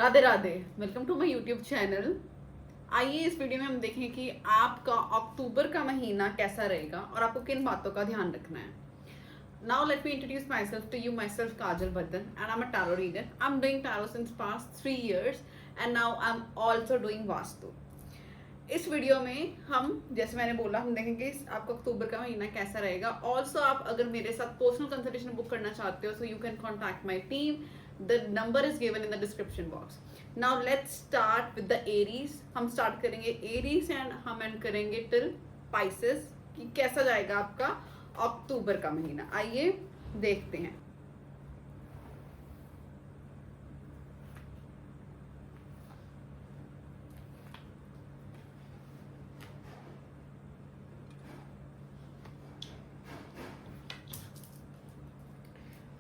Radhe Radhe, welcome to my YouTube channel. आइए इस वीडियो में हम देखें कि आपका अक्टूबर का महीना कैसा रहेगा और आपको किन बातों का ध्यान रखना है। Now let me introduce myself to you. Myself Kajal Bardhan and I am a tarot reader. I am doing tarot since past 3 years and now I am also doing vastu. इस वीडियो में हम, जैसे मैंने बोला, हम देखेंगे आपका अक्टूबर का महीना कैसा रहेगा। ऑल्सो आप अगर मेरे साथ पर्सनल कंसल्टेशन बुक करना चाहते हो, so you can contact my team. The number is given in the description box. Now let's start with the Aries. हम start करेंगे Aries and हम end करेंगे till Pisces कि कैसा जाएगा आपका अक्टूबर का महीना। आइए देखते हैं।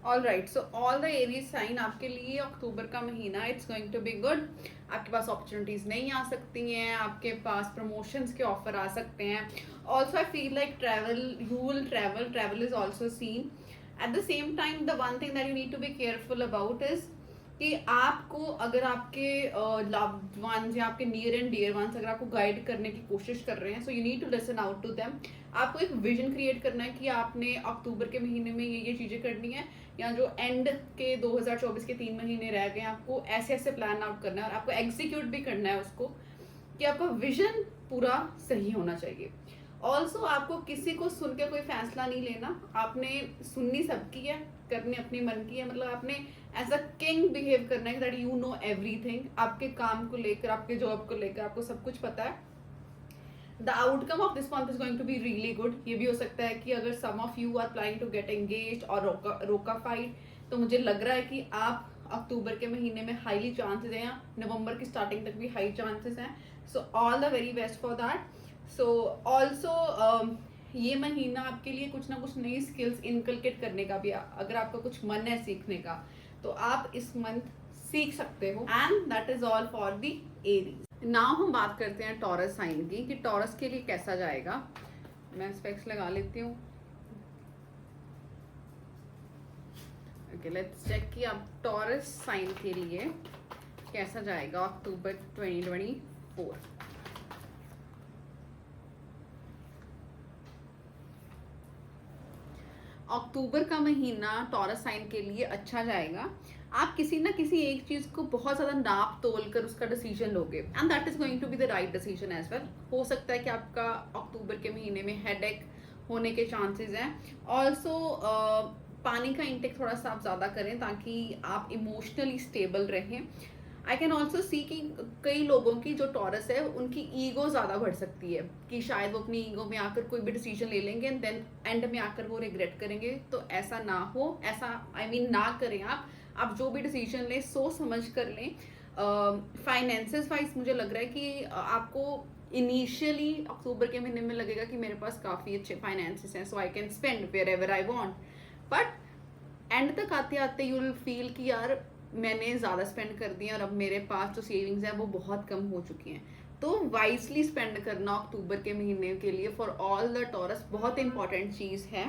All right, so all the Aries sign आपके लिए अक्टूबर का महीना it's going to be good. आपके पास अपॉर्चुनिटीज नहीं आ सकती हैं, आपके पास प्रमोशंस के ऑफर आ सकते हैं। Also I feel like travel, you will travel is also seen. At the same time the one thing that you need to be careful about is कि आपको, अगर आपके लव्ड वंस या आपके नियर एंड डियर वंस अगर आपको guide करने की कोशिश कर रहे हैं, so you need to listen out to them. आपको एक विजन क्रिएट करना है कि आपने अक्टूबर के महीने में ये चीज़ें करनी है, या जो एंड के 2024 के 3 महीने रह गए आपको ऐसे ऐसे प्लान आउट करना है और आपको एग्जीक्यूट भी करना है उसको, कि आपका विजन पूरा सही होना चाहिए। ऑल्सो आपको किसी को सुन के कोई फैसला नहीं लेना, आपने सुननी सबकी है, करनी अपनी मन की है। मतलब आपने एज अ किंग बिहेव करना है दैट यू नो एवरीथिंग। आपके काम को लेकर, आपके जॉब को लेकर आपको सब कुछ पता है। The outcome of this month is going to be really good. ये भी हो सकता है कि अगर some of you are planning to get engage और रोकाफाइड, तो मुझे लग रहा है कि आप अक्टूबर के महीने में हाईली चांसेस हैं, नवंबर की स्टार्टिंग तक भी हाई चांसेस हैं। सो all the very best for that. So also ये महीना आपके लिए कुछ ना कुछ नई स्किल्स इनकलकेट करने का भी, अगर आपका कुछ मन है सीखने का, तो आप इस मंथ सीख सकते हो। And that is all for the Aries. Now हम बात करते हैं टॉरस साइन की कि टॉरस के लिए कैसा जाएगा। मैं स्पेक्स लगा लेती हूँ। ओके, लेट्स चेक कि आप टॉरस साइन के लिए कैसा जाएगा अक्टूबर 2024। अक्टूबर का महीना टॉरस साइन के लिए अच्छा जाएगा। आप किसी ना किसी एक चीज को बहुत ज्यादा नाप तोल कर उसका डिसीजन लोगे, and that is going to be the right decision as well. हो सकता है कि आपका अक्टूबर के महीने में हेडेक होने के चांसेस हैं। ऑल्सो पानी का इंटेक थोड़ा सा आप ज्यादा करें ताकि आप इमोशनली स्टेबल रहें। आई कैन ऑल्सो सी कि कई लोगों की जो टॉरस है उनकी ईगो ज़्यादा बढ़ सकती है, कि शायद वो अपनी ईगो में आकर कोई भी डिसीजन ले लेंगे एंड देन एंड में आकर वो रिग्रेट करेंगे। तो ऐसा ना हो, ऐसा आई मीन ना करें। आप जो भी डिसीजन लें सोच समझ कर लें। फाइनेंसेस वाइज मुझे लग रहा है कि आपको इनिशियली अक्टूबर के महीने में लगेगा कि मेरे पास काफ़ी अच्छे फाइनेंसेस हैं, so I can spend wherever I want. But end तक आते आते यू विल फील कि यार मैंने ज़्यादा स्पेंड कर दिया और अब मेरे पास जो सेविंग्स है वो बहुत कम हो चुकी हैं। तो वाइजली स्पेंड करना अक्टूबर के महीने के लिए फॉर ऑल द टॉरस बहुत इंपॉर्टेंट चीज़ है।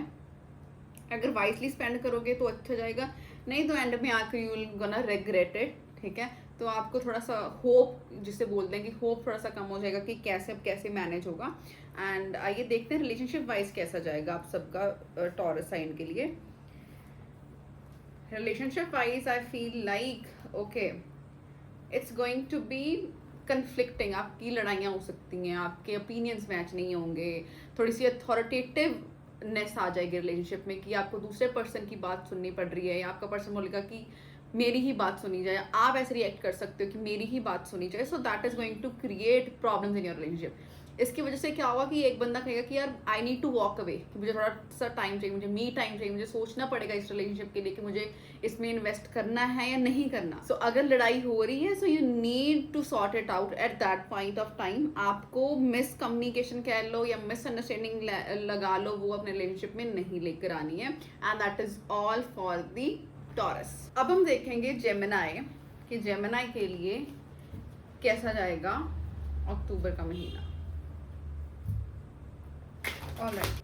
अगर वाइजली स्पेंड करोगे तो अच्छा जाएगा, नहीं तो एंड में आकर you will gonna regret it. ठीक है, तो आपको थोड़ा सा होप, जिसे बोलते हैं कि होप थोड़ा सा कम हो जाएगा कि कैसे अब कैसे मैनेज होगा। एंड आइए देखते हैं रिलेशनशिप वाइज कैसा जाएगा आप सबका टॉरस साइन के लिए। Relationship wise I feel like okay, it's going to be conflicting। आपकी लड़ाइयाँ हो सकती हैं, आपके ओपिनियंस मैच नहीं होंगे, थोड़ी सी अथॉरिटेटिवनेस आ जाएगी रिलेशनशिप में कि आपको दूसरे पर्सन की बात सुननी पड़ रही है, या आपका पर्सन बोलेगा कि मेरी ही बात सुनी जाए। आप ऐसे रिएक्ट कर सकते हो कि मेरी ही बात सुनी जाए। So that is going to create problems in your relationship. इसकी वजह से क्या होगा कि एक बंदा कहेगा कि यार I need to walk away, कि मुझे थोड़ा सा टाइम चाहिए, मुझे मी टाइम चाहिए, मुझे सोचना पड़ेगा इस रिलेशनशिप के लिए कि मुझे इसमें इन्वेस्ट करना है या नहीं करना। सो अगर लड़ाई हो रही है, so you need to sort it out at that point of time. आपको मिसकम्युनिकेशन कह लो या मिसअंडरस्टैंडिंग लगा लो, वो अपने रिलेशनशिप में नहीं लेकर आनी है। And that is all for the taurus. अब हम देखेंगे जेमिनाई कि जेमिनाई के लिए कैसा जाएगा अक्टूबर का महीना। ऑलराइट,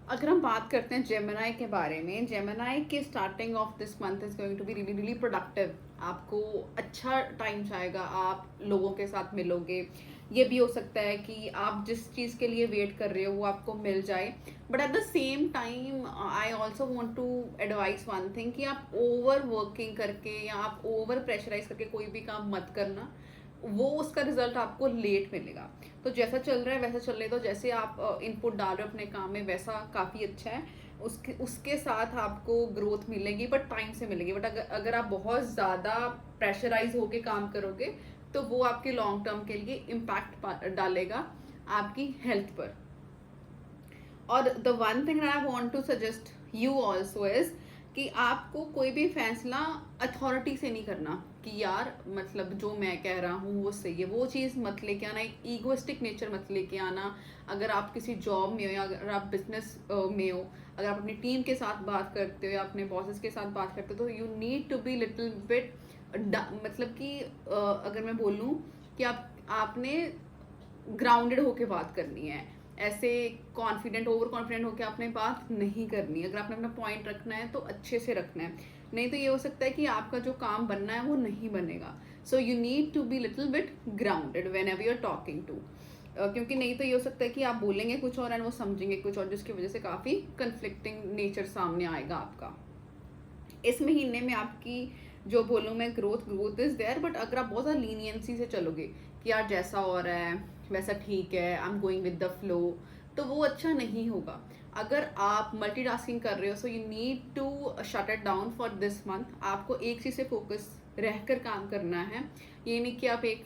अगर हम बात करते हैं जेमिनाई के बारे में, जेमिनाई के starting of this month is going to be really really productive. आपको अच्छा टाइम जाएगा, आप लोगों के साथ मिलोगे। ये भी हो सकता है कि आप जिस चीज़ के लिए वेट कर रहे हो वो आपको मिल जाए। But at the same time I also want to advice one thing कि आप ओवर वर्किंग करके या आप ओवर प्रेशराइज करके कोई भी काम मत करना। वो उसका रिजल्ट आपको लेट मिलेगा। तो जैसा चल रहा है वैसा चलने दो। जैसे आप इनपुट डाल रहे हो अपने काम में वैसा काफ़ी अच्छा है। उसके उसके साथ आपको ग्रोथ मिलेगी, बट टाइम से मिलेगी। बट अगर आप बहुत ज़्यादा प्रेशराइज होके काम करोगे तो वो आपके लॉन्ग टर्म के लिए इम्पैक्ट डालेगा आपकी हेल्थ पर। और the one thing I want to suggest you also is कि आपको कोई भी फैसला अथॉरिटी से नहीं करना कि यार मतलब जो मैं कह रहा हूँ वो सही है। वो चीज़ मत लेके आना, एक ईगोइस्टिक नेचर मत लेके आना। अगर आप किसी जॉब में हो या अगर आप बिजनेस में हो, अगर आप अपनी टीम के साथ बात करते हो या अपने बॉसेस के साथ बात करते हो, तो you need to be little bit मतलब कि अगर मैं बोलूँ कि आपने ग्राउंडेड होके बात करनी है। ऐसे कॉन्फिडेंट ओवर कॉन्फिडेंट होके आपने बात नहीं करनी। अगर आपने अपना पॉइंट रखना है तो अच्छे से रखना है, नहीं तो ये हो सकता है कि आपका जो काम बनना है वो नहीं बनेगा। So you need to be little bit grounded whenever you are talking to. क्योंकि नहीं तो ये हो सकता है कि आप बोलेंगे कुछ और एंड वो समझेंगे कुछ और, जिसकी वजह से काफ़ी कन्फ्लिक्टिंग नेचर सामने आएगा आपका। इस महीने में आपकी जो बोलूँ मैं ग्रोथ इज देयर। बट अगर आप बहुत ज़्यादा लीनियंसी से चलोगे कि यार जैसा हो रहा है वैसा ठीक है, आई am going with the flow, तो वो अच्छा नहीं होगा। अगर आप मल्टीटास्किंग कर रहे हो so you need to shut it down for this month. आपको एक चीज़ से फोकस रहकर काम करना है। ये नहीं कि आप एक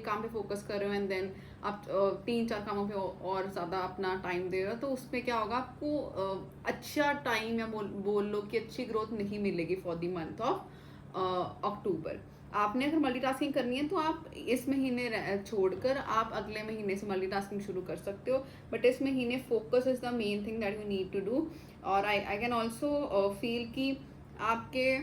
काम पे फोकस कर रहे हो एंड देन आप 3-4 कामों पे और ज़्यादा अपना टाइम दे रहे हो, तो उसमें क्या होगा, आपको अच्छा टाइम या बोल लो कि अच्छी ग्रोथ नहीं मिलेगी फॉर द मंथ ऑफ अक्टूबर। आपने अगर मल्टीटास्किंग करनी है तो आप इस महीने छोड़कर आप अगले महीने से मल्टीटास्किंग शुरू कर सकते हो। बट इस महीने focus is the main thing that you need to do. और आई कैन ऑल्सो फील कि आपके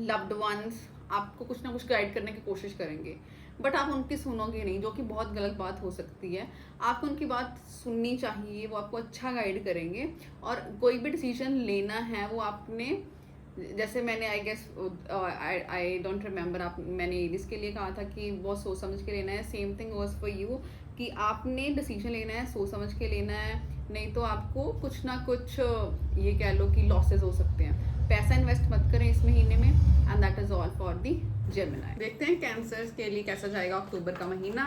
लव्ड वंस आपको कुछ ना कुछ गाइड करने की कोशिश करेंगे, बट आप उनकी सुनोगे नहीं, जो कि बहुत गलत बात हो सकती है। आपको उनकी बात सुननी चाहिए, वो आपको अच्छा गाइड करेंगे। और कोई भी डिसीजन लेना है वो आपने, जैसे मैंने I guess I don't remember, आप मैंने इसके लिए कहा था कि बहुत सोच समझ के लेना है। Same thing was for you कि आपने डिसीजन लेना है, सोच समझ के लेना है, नहीं तो आपको कुछ ना कुछ ये कह लो कि लॉसेस हो सकते हैं। पैसा इन्वेस्ट मत करें इस महीने में। And that is all for the Gemini. देखते हैं कैंसर्स के लिए कैसा जाएगा अक्टूबर का महीना।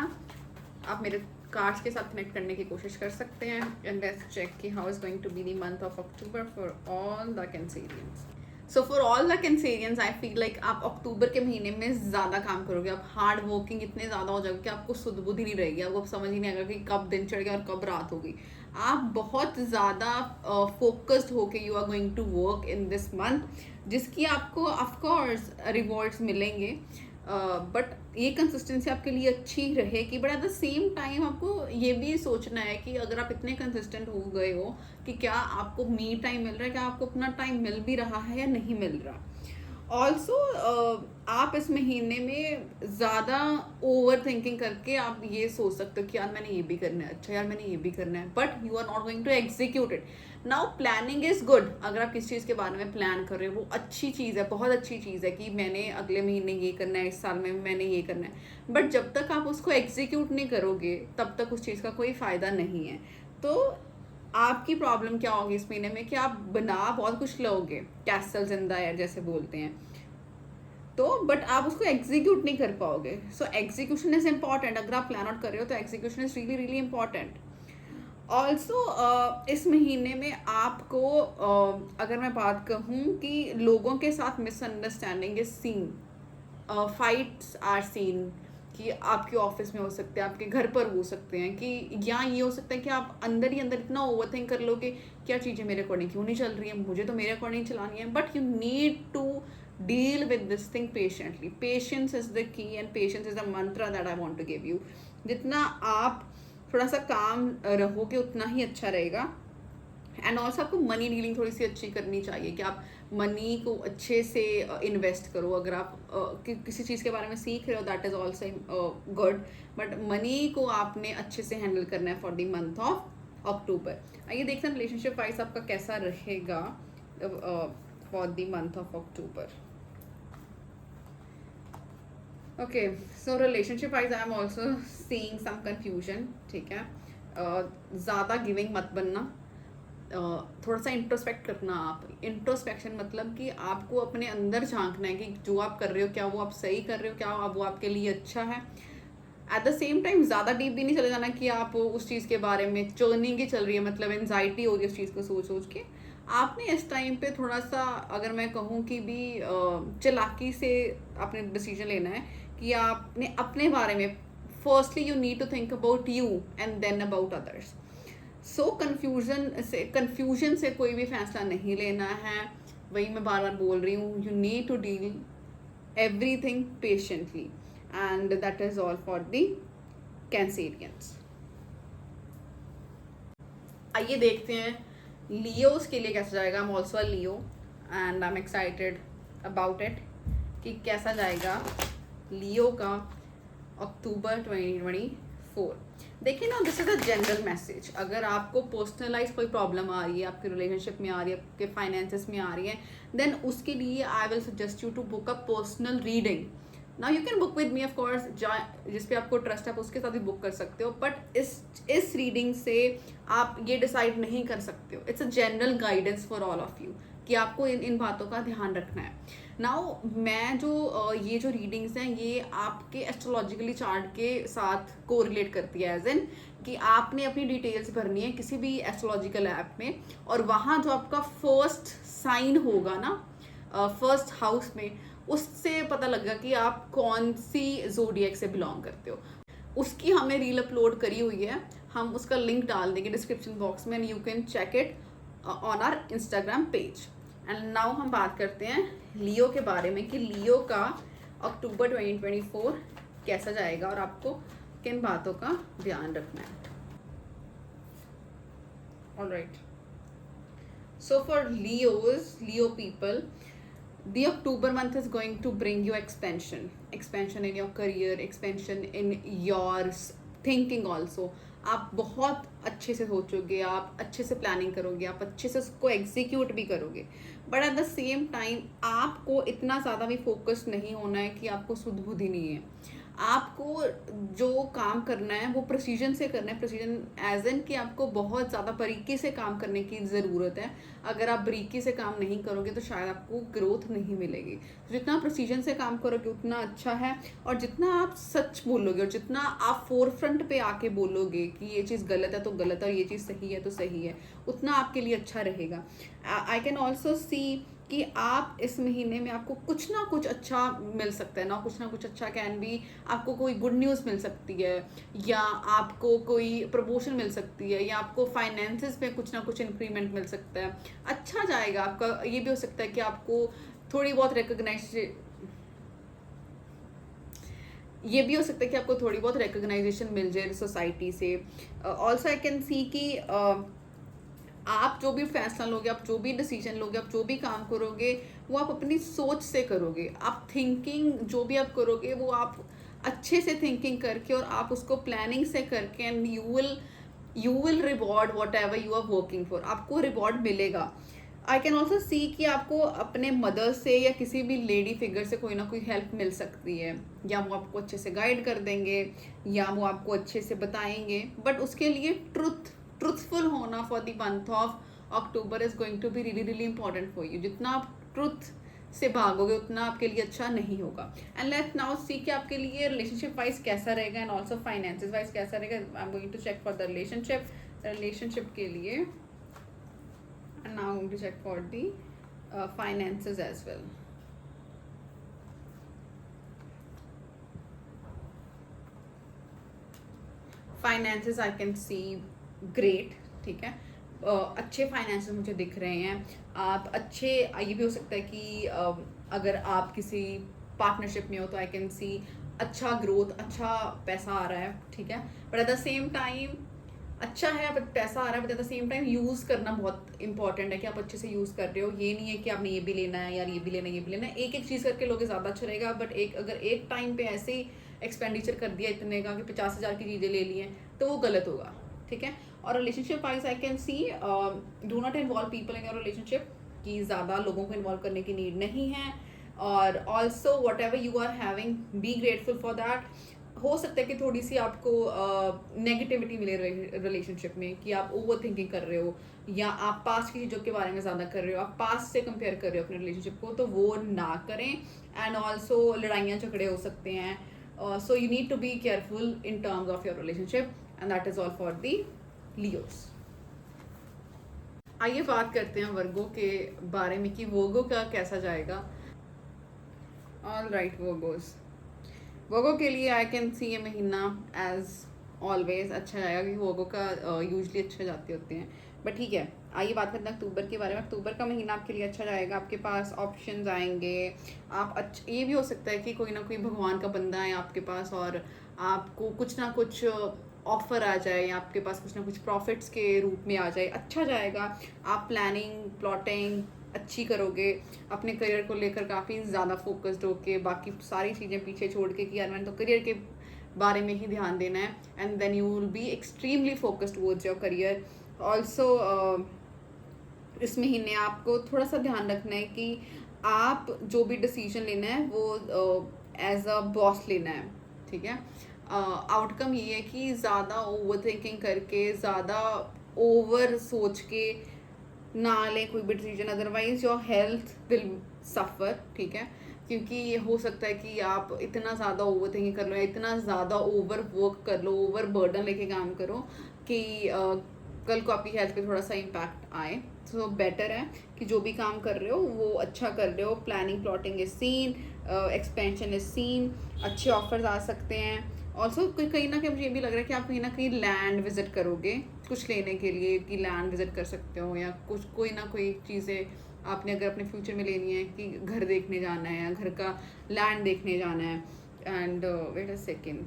आप मेरे कार्ड्स के साथ कनेक्ट करने की कोशिश कर सकते हैं। एंड लेट्स चेक कि how is going to be the month of October for all the Cancerians. So for all the Cancerians I feel like आप अक्टूबर के महीने में ज़्यादा काम करोगे। आप हार्ड वर्किंग इतने ज़्यादा हो जाओगे कि आपको सुध बुद्धि नहीं रहेगी। आपको समझ ही नहीं आएगा कि कब दिन चढ़ गया और कब रात होगी। आप बहुत ज़्यादा फोकस्ड होके you are going to work in this month, जिसकी आपको ऑफकोर्स रिवॉर्ड्स मिलेंगे। बट ये कंसिस्टेंसी आपके लिए अच्छी रहेगी। But at the same time आपको ये भी सोचना है कि अगर आप इतने कंसिस्टेंट हो गए हो कि क्या आपको मी टाइम मिल रहा है, क्या आपको अपना टाइम मिल भी रहा है या नहीं मिल रहा। ऑल्सो आप इस महीने में ज़्यादा ओवर थिंकिंग करके आप ये सोच सकते हो कि यार मैंने ये भी करना है, अच्छा यार मैंने ये भी करना है, but you are not going to execute it. Now planning is good. अगर आप किस चीज़ के बारे में प्लान कर रहे हो वो अच्छी चीज़ है, बहुत अच्छी चीज़ है कि मैंने अगले महीने ये करना है, इस साल में मैंने ये करना है। बट जब तक आप उसको एग्जीक्यूट नहीं करोगे तब तक उस चीज़ का कोई फ़ायदा नहीं है। तो आपकी प्रॉब्लम क्या होगी इस महीने में कि आप बना बहुत कुछ लोगे, कैसल्स इन द एयर जैसे बोलते हैं, तो बट आप उसको एग्जीक्यूट नहीं कर पाओगे। So execution is important. अगर आप प्लान आउट कर रहे हो तो execution is really really important. Also इस महीने में आपको अगर मैं बात कहूँ कि लोगों के साथ misunderstanding is seen, fights are seen, कि आपके ऑफिस में हो सकते हैं, आपके घर पर हो सकते हैं, कि या ये हो सकता है कि आप अंदर ही अंदर इतना ओवर थिंक कर लोगे क्या चीज़ें मेरे अकॉर्डिंग क्यों नहीं चल रही है, मुझे तो मेरे अकॉर्डिंग चलानी है। But you need to deal with this thing patiently. Patience is the key and patience is the mantra that I want to give you. जितना आप थोड़ा सा काम रहोगे उतना ही अच्छा रहेगा। एंड ऑल्सो आपको मनी डीलिंग थोड़ी सी अच्छी करनी चाहिए कि आप मनी को अच्छे से इन्वेस्ट करो। अगर आप किसी चीज़ के बारे में सीख रहे हो that is also good, but money को आपने अच्छे से हैंडल करना है for the month of October. आइए देखते हैं रिलेशनशिप वाइज आपका कैसा रहेगा for the month of October. Okay, so relationship wise I am also seeing some confusion, ठीक है। ज़्यादा गिविंग मत बनना, थोड़ा सा इंट्रोस्पेक्ट करना। आप इंट्रोस्पेक्शन मतलब कि आपको अपने अंदर झांकना है कि जो आप कर रहे हो क्या वो आप सही कर रहे हो, क्या वो आपके लिए अच्छा है। एट द सेम टाइम ज़्यादा डीप भी नहीं चले जाना कि आप उस चीज़ के बारे में चर्निंग ही चल रही है, मतलब एनजाइटी हो रही है उस चीज़ को सोच सोच के। आपने इस टाइम पे थोड़ा सा, अगर मैं कहूँ कि भी चालाकी से आपने डिसीजन लेना है कि आपने अपने बारे में, firstly you need to think about you and then about others. So confusion से कोई भी फैसला नहीं लेना है। वही मैं बार बार बोल रही हूँ, you need to deal everything patiently, and that is all for the Cancerians. आइए देखते हैं लियोस के लिए कैसा जाएगा। I'm also a Leo and I'm excited about it कि कैसा जाएगा लियो का अक्टूबर 2024। देखिए ना, this is a general message. अगर आपको पर्सनलाइज कोई प्रॉब्लम आ रही है, आपके रिलेशनशिप में आ रही है, आपके फाइनेंसेस में आ रही है, देन उसके लिए I will suggest you to book a personal reading. Now you can book with me of course, जिस पे आपको ट्रस्ट है आप उसके साथ भी बुक कर सकते हो, बट इस रीडिंग से आप ये डिसाइड नहीं कर सकते हो। It's a general guidance for all of you कि आपको इन बातों का ध्यान रखना है। नाउ मैं जो ये जो रीडिंग्स हैं ये आपके एस्ट्रोलॉजिकली चार्ट के साथ कोरिलेट करती है, एज इन कि आपने अपनी डिटेल्स भरनी है किसी भी एस्ट्रोलॉजिकल ऐप में, और वहाँ जो आपका फर्स्ट साइन होगा ना, फर्स्ट हाउस में, उससे पता लगेगा कि आप कौन सी जोडिएक से बिलोंग करते हो। उसकी हमने रील अपलोड करी हुई है, हम उसका लिंक डाल देंगे डिस्क्रिप्शन बॉक्स में, and you can check it on our Instagram page. And now हम बात करते हैं लियो के बारे में कि लियो का अक्टूबर 2024 कैसा जाएगा और आपको किन बातों का ध्यान रखना है। Alright, so for Leo people, the October month is going to bring you expansion in your career, expansion in your thinking also. आप बहुत अच्छे से सोचोगे, आप अच्छे से प्लानिंग करोगे, आप अच्छे से उसको एग्जीक्यूट भी करोगे, but at the same time आपको इतना ज़्यादा भी फोकस नहीं होना है कि आपको सुध बुद्धि नहीं है। आपको जो काम करना है वो प्रोसीजन से करना है, प्रोसीजन एज इन कि आपको बहुत ज़्यादा बारीकी से काम करने की ज़रूरत है। अगर आप बारीकी से काम नहीं करोगे तो शायद आपको ग्रोथ नहीं मिलेगी। तो जितना प्रोसीजन से काम करोगे उतना अच्छा है, और जितना आप सच बोलोगे और जितना आप फोर फ्रंट पे आके बोलोगे कि ये चीज़ गलत है तो गलत है और ये चीज़ सही है तो सही है, उतना आपके लिए अच्छा रहेगा। आई कैन ऑल्सो सी कि आप इस महीने में आपको कुछ ना कुछ अच्छा मिल सकता है ना, कुछ ना कुछ अच्छा कैन भी, आपको कोई गुड न्यूज़ मिल सकती है, या आपको कोई प्रमोशन मिल सकती है, या आपको फाइनेंसेस में कुछ ना कुछ इंक्रीमेंट मिल सकता है। अच्छा जाएगा आपका। ये भी हो सकता है कि आपको थोड़ी बहुत ये भी हो सकता है कि आपको थोड़ी बहुत रिकग्नाइजेशन मिल जाए सोसाइटी से। ऑल्सो आई कैन सी कि आप जो भी फैसला लोगे, आप जो भी डिसीजन लोगे, आप जो भी काम करोगे, वो आप अपनी सोच से करोगे। आप थिंकिंग जो भी आप करोगे वो आप अच्छे से थिंकिंग करके और आप उसको प्लानिंग से करके, and you will reward whatever you are working for. आपको रिवॉर्ड मिलेगा। आई कैन ऑल्सो सी कि आपको अपने मदर से या किसी भी लेडी फिगर से कोई ना कोई हेल्प मिल सकती है, या वो आपको अच्छे से गाइड कर देंगे, या वो आपको अच्छे से बताएंगे, बट उसके लिए ट्रुथफुल होना for the month of October is going to be really really important for you. जितना आप ट्रुथ से भागोगे उतना आपके लिए अच्छा नहीं होगा। एंड लेट्स नाउ सी कि आपके लिए रिलेशनशिप वाइज कैसा रहेगा, एंड ऑल्सो फाइनेंसिस वाइज कैसा रहेगा। I am going to check for the relationship के लिए, and now I'm going to check for the finances as well. Finances I can see great, ठीक है। अच्छे फाइनेंसेस मुझे दिख रहे हैं। आप अच्छे, ये भी हो सकता है कि अगर आप किसी पार्टनरशिप में हो तो आई कैन सी अच्छा ग्रोथ, अच्छा पैसा आ रहा है, ठीक है। But at the same time अच्छा है, बट पैसा आ रहा है, but at the same time use करना बहुत इंपॉर्टेंट है कि आप अच्छे से यूज़ कर रहे हो। ये नहीं है कि आपने ये भी लेना है यार, ये भी लेना है, ये भी लेना है, एक एक चीज़ करके लोगे ज़्यादा अच्छा रहेगा। बट अगर एक टाइम पे ऐसे ही एक्सपेंडिचर कर दिया इतने का कि 50,000 की चीज़ें ले ली हैं तो वो गलत होगा, ठीक है। और relationship wise I can see do not involve people in your relationship, कि ज़्यादा लोगों को इन्वॉल्व करने की नीड नहीं है। और also whatever you are having, be grateful for that. हो सकता है कि थोड़ी सी आपको नेगेटिविटी मिले रिलेशनशिप में, कि आप ओवर थिंकिंग कर रहे हो, या आप पास्ट की चीज़ों के बारे में ज़्यादा कर रहे हो, आप पास्ट से कंपेयर कर रहे हो अपने रिलेशनशिप को, तो वो ना करें। एंड ऑल्सो लड़ाइयाँ झगड़े हो सकते हैं, so you need to be careful in terms of your relationship, and that is all for the Leos. आइए बात करते हैं वर्गो के बारे में कि वर्गो का कैसा जाएगा। ऑल राइट वर्गोस, वर्गो के लिए आई कैन सी ये महीना एज ऑलवेज अच्छा जाएगा, क्योंकि वर्गो का यूजली अच्छे जाते होते हैं। बट ठीक है, आइए बात करते हैं अक्टूबर के बारे में। अक्टूबर का महीना आपके लिए अच्छा जाएगा, आपके पास ऑप्शंस आएंगे। आप ये भी हो सकता है कि कोई ना कोई भगवान का बंदा है आपके पास, और आपको कुछ ना कुछ ऑफर आ जाए, या आपके पास कुछ ना कुछ प्रॉफिट्स के रूप में आ जाए, अच्छा जाएगा। आप प्लानिंग प्लॉटिंग अच्छी करोगे, अपने करियर को लेकर काफ़ी ज़्यादा फोकस्ड होके, बाकी सारी चीज़ें पीछे छोड़ के कि यार मैंने तो करियर के बारे में ही ध्यान देना है, and then you will be extremely focused towards your career. Also इस महीने आपको थोड़ा सा ध्यान रखना है कि आप जो भी डिसीजन लेना है वो एज अ बॉस लेना है, ठीक है। आउटकम ये है कि ज़्यादा ओवर थिंकिंग करके, ज़्यादा ओवर सोच के ना लें कोई भी decision, otherwise your health will suffer, ठीक है। क्योंकि ये हो सकता है कि आप इतना ज़्यादा ओवर थिंकिंग कर लो, या इतना ज़्यादा ओवर वर्क कर लो, ओवर बर्डन लेके काम करो कि कल को आपकी हेल्थ पे थोड़ा सा इम्पैक्ट आए। तो बेटर है कि जो भी काम कर रहे हो वो अच्छा कर रहे हो। Planning plotting is seen, expansion is seen, अच्छे ऑफर्स आ सकते हैं। ऑल्सो कहीं ना कहीं मुझे ये भी लग रहा है कि आप कहीं ना कहीं लैंड विजिट करोगे कुछ लेने के लिए, कि लैंड विजिट कर सकते हो, या कुछ कोई ना कोई चीज़ें आपने अगर अपने फ्यूचर में लेनी है, कि घर देखने जाना है, या घर का लैंड देखने जाना है। एंड वेट अ सेकेंड,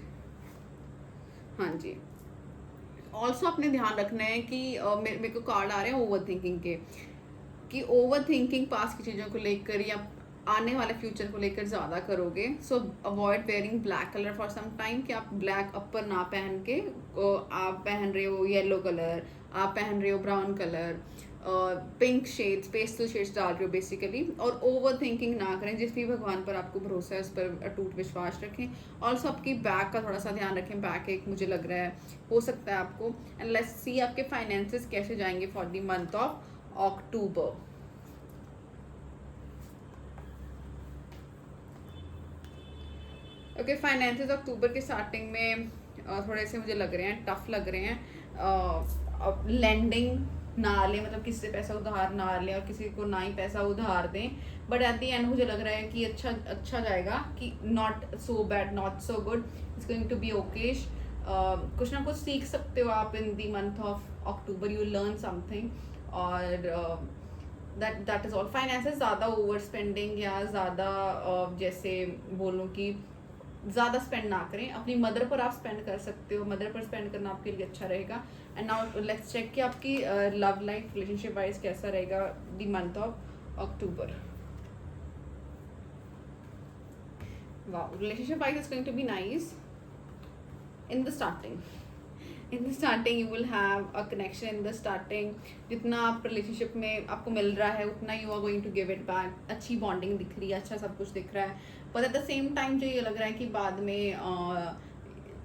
हाँ जी, ऑल्सो अपने ध्यान रखना है कि मेरे को कार्ड आ रहे हैं ओवर थिंकिंग के, कि ओवर थिंकिंग पास्ट की चीज़ों को लेकर या आने वाले फ्यूचर को लेकर ज़्यादा करोगे। So avoid wearing black colour for some time, कि आप ब्लैक अपर ना पहन के आप पहन रहे हो येलो कलर, आप पहन रहे हो brown colour, pink shades, pastel shades डाल रहे हो बेसिकली। और ओवर थिंकिंग ना करें, जिस भी भगवान पर आपको भरोसा है उस पर अटूट विश्वास रखें। ऑल्सो आपकी बैक का थोड़ा सा ध्यान रखें, बैक एक मुझे लग रहा है हो सकता है आपको। एंड लेट्स सी आपके फाइनेंसेस कैसे जाएंगे for the month of October. Okay, finances October के स्टार्टिंग में थोड़े से मुझे लग रहे हैं टफ लग रहे हैं। लैंडिंग ना लें, मतलब किसी से पैसा उधार ना लें, और किसी को ना ही पैसा उधार दें। बट एट द एंड मुझे लग रहा है कि अच्छा जाएगा, कि not so bad not so good, it's going to be okayish. कुछ ना कुछ सीख सकते हो आप in the month of October, you learn something. और दैट इज़ ऑल। फाइनेंसेस ज़्यादा ओवर स्पेंडिंग, या ज़्यादा जैसे बोलूँ कि ज़्यादा स्पेंड ना करें। अपनी मदर पर आप स्पेंड कर सकते हो, मदर पर स्पेंड करना आपके लिए अच्छा रहेगा। एंड नाउ लेट्स चेक कि आपकी लव लाइफ रिलेशनशिप वाइज कैसा रहेगा the month of October. Wow, relationship wise is going to be nice in the starting. In the starting you will have a connection in the starting. जितना आप relationship में आपको मिल रहा है उतना you are going to give it back. अच्छी bonding दिख रही है, अच्छा सब कुछ दिख रहा है। But at the same time जो ये लग रहा है कि बाद में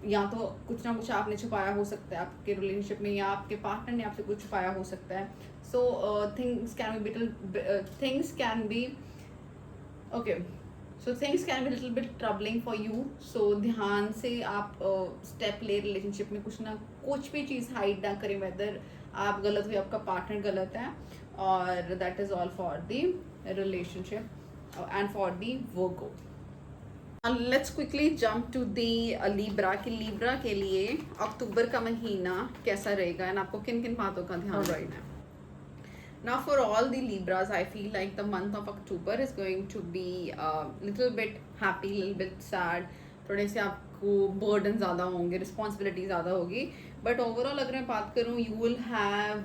या तो कुछ ना कुछ आपने छुपाया हो सकता है आपके रिलेशनशिप में, या आपके पार्टनर ने आपसे कुछ छुपाया हो सकता है। So things can be okay, so things can be little bit troubling for you. So ध्यान से आप स्टेप ले रिलेशनशिप में, कुछ ना कुछ भी चीज़ हाइड ना करें, वेदर आप गलत हो या आपका पार्टनर गलत है। और that is all for the relationship and for the Virgo. Let's quickly jump to the Libra, कि लिब्रा के लिए अक्टूबर का महीना कैसा रहेगा, एंड आपको किन किन बातों का ध्यान रखना है। Now for all the Libras, I feel like the month of October is going to be a little bit happy, little bit sad. थोड़े से आपको बर्डन ज़्यादा होंगे, रिस्पॉन्सिबिलिटी ज़्यादा होगी। बट ओवरऑल अगर मैं बात करूँ, यू विल हैव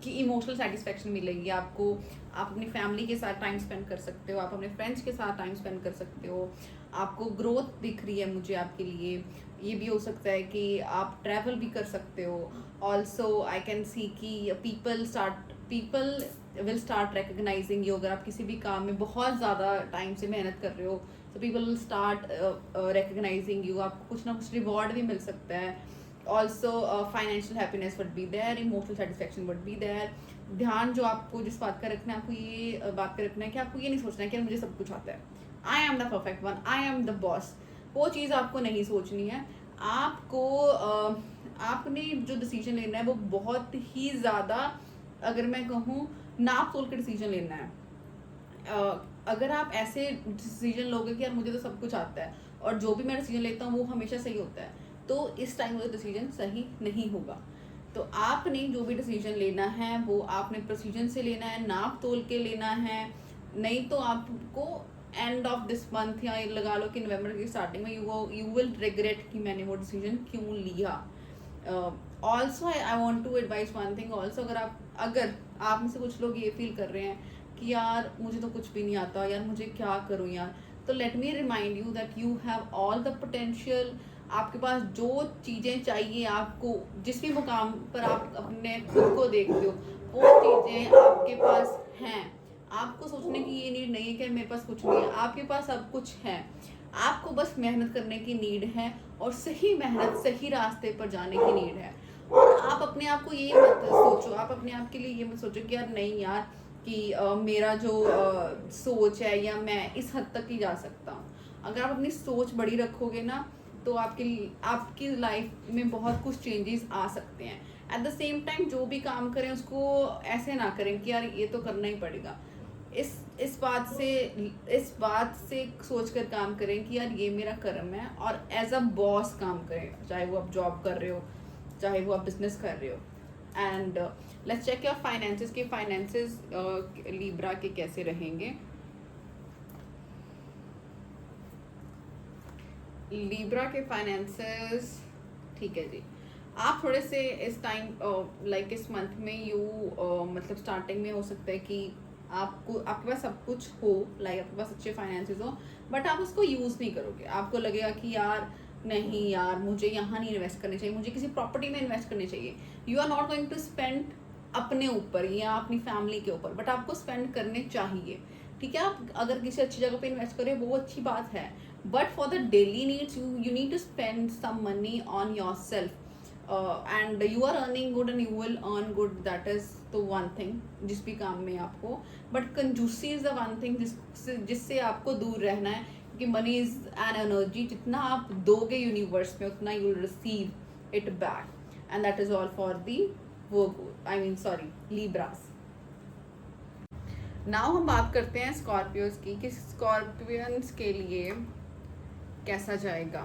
कि इमोशनल सेटिस्फेक्शन मिलेगी आपको। आप अपनी फैमिली के साथ टाइम स्पेंड कर सकते हो, आप अपने फ्रेंड्स के साथ टाइम स्पेंड कर सकते हो, आपको ग्रोथ दिख रही है मुझे आपके लिए। ये भी हो सकता है कि आप ट्रैवल भी कर सकते हो। ऑल्सो आई कैन सी कि people will start recognising you. अगर आप किसी भी काम में बहुत ज़्यादा टाइम से मेहनत कर रहे हो तो people will start recognising you. आपको कुछ ना कुछ रिवॉर्ड भी मिल सकता है। Also financial happiness would be there, emotional satisfaction would be there. ध्यान जो आपको जिस बात का रखना है, आपको ये बात का रखना है कि आपको ये नहीं सोचना है कि मुझे सब कुछ आता है, आई am the perfect one, I am the boss. वो चीज़ आपको नहीं सोचनी है। आपको आपने जो डिसीजन लेना है वो बहुत ही ज़्यादा, अगर मैं कहूँ, नाप तोल के डिसीजन लेना है। अगर आप ऐसे डिसीजन लोगे कि यार मुझे तो सब कुछ आता है और जो भी मैं डिसीजन लेता हूँ वो हमेशा सही होता है, तो इस टाइम वो डिसीजन सही नहीं होगा। तो आपने जो भी डिसीजन लेना है वो आपने प्रोसीजन से लेना है, नाप तोल के लेना है। नहीं तो आपको एंड ऑफ दिस मंथ या लगा लो कि नवंबर की स्टार्टिंग में यू विल रिग्रेट कि मैंने वो डिसीजन क्यों लिया। Also I want to advice one thing also, अगर आप में से कुछ लोग ये फील कर रहे हैं कि यार मुझे तो कुछ भी नहीं आता, यार मुझे क्या करूँ यार, तो let me remind you that you have all the potential. आपके पास जो चीज़ें चाहिए, आपको जिस भी मुकाम पर आप अपने खुद को देखते हो वो चीज़ें आपके पास हैं। आपको सोचने की ये नीड नहीं है कि मेरे पास कुछ नहीं है, आपके पास सब कुछ है। आपको बस मेहनत करने की नीड है और सही मेहनत सही रास्ते पर जाने की नीड है। और आप अपने आप को ये मत सोचो, आप अपने आप के लिए ये मत सोचो कि यार नहीं यार कि मेरा जो सोच है या मैं इस हद तक ही जा सकता हूँ। अगर आप अपनी सोच बड़ी रखोगे ना तो आपकी लाइफ में बहुत कुछ चेंजेस आ सकते हैं। एट द सेम टाइम जो भी काम करें उसको ऐसे ना करें कि यार ये तो करना ही पड़ेगा। इस बात से सोच कर काम करें कि यार ये मेरा कर्म है, और एज अ बॉस काम करें, चाहे वो आप जॉब कर रहे हो चाहे वो आप बिजनेस कर रहे हो। And let's check your finances के फाइनेंसेस लिब्रा के कैसे रहेंगे। लिब्रा के फाइनेंसेस ठीक है जी। आप थोड़े से इस टाइम लाइक इस मंथ में मतलब स्टार्टिंग में हो सकता है कि आपके पास सब कुछ हो, लाइक आपके पास अच्छे फाइनेंसेस हो, बट आप उसको यूज़ नहीं करोगे। आपको लगेगा कि यार नहीं यार मुझे यहाँ नहीं इन्वेस्ट करनी चाहिए, मुझे किसी प्रॉपर्टी में इन्वेस्ट करनी चाहिए। You are not going to spend अपने ऊपर या अपनी फैमिली के ऊपर, बट आपको स्पेंड करने चाहिए। ठीक है, आप अगर किसी अच्छी जगह पे इन्वेस्ट करें वो अच्छी बात है, but for the daily needs you need to spend some money on yourself. And you are earning good and you will earn good, that is तो वन थिंग जिस भी काम में आपको, बट कंजूसी इज द वन थिंग जिससे आपको दूर रहना है, क्योंकि मनी इज एन एनर्जी, जितना आप दोगे यूनिवर्स में उतना you will receive it back, and that is all for the Libras. Now हम बात करते हैं स्कॉर्पियोज की कि स्कॉर्पियंस के लिए कैसा जाएगा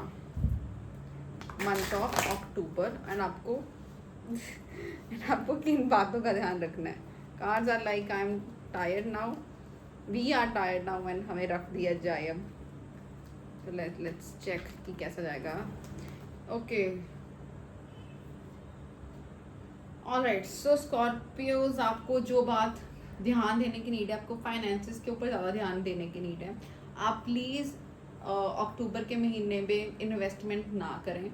मंथ ऑफ अक्टूबर। एंड आपको किन बातों का ध्यान रखना है। Cards are like I am tired now, we are tired now, and हमें रख दिया जाए अब। तो लेट्स चेक कि कैसा जाएगा। ओके ऑलराइट, सो स्कॉर्पियोज, आपको जो बात ध्यान देने की नीड है, आपको फाइनेंसेस के ऊपर ज़्यादा ध्यान देने की नीड है। आप प्लीज़ अक्टूबर के महीने में इन्वेस्टमेंट ना करें,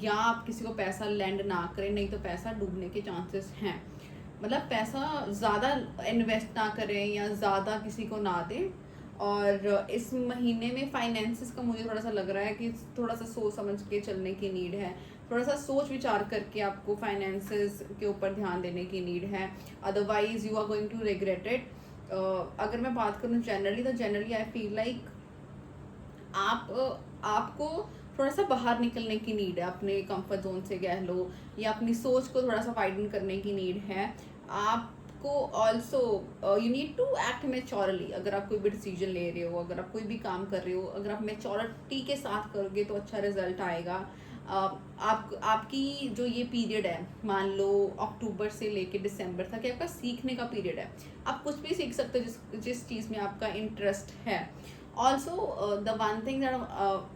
या आप किसी को पैसा लेंड ना करें, नहीं तो पैसा डूबने के चांसेस हैं। मतलब पैसा ज़्यादा इन्वेस्ट ना करें या ज़्यादा किसी को ना दें। और इस महीने में फाइनेंसेस का मुझे थोड़ा सा लग रहा है कि थोड़ा सा सोच समझ के चलने की नीड है, थोड़ा सा सोच विचार करके आपको फाइनेंसेस के ऊपर ध्यान देने की नीड है, otherwise you are going to regret it. अगर मैं बात करूँ जनरली, तो जनरली आई फील लाइक आपको थोड़ा सा बाहर निकलने की नीड है, अपने कंफर्ट जोन से कह लो, या अपनी सोच को थोड़ा सा वाइडन करने की नीड है आपको। Also you need to act maturely. अगर आप कोई भी डिसीजन ले रहे हो, अगर आप कोई भी काम कर रहे हो, अगर आप मेच्योरिटी के साथ करोगे तो अच्छा रिजल्ट आएगा। आपकी जो ये पीरियड है, मान लो अक्टूबर से लेके दिसंबर तक, आपका सीखने का पीरियड है। आप कुछ भी सीख सकते हो जिस चीज़ में आपका इंटरेस्ट है। Also the one thing that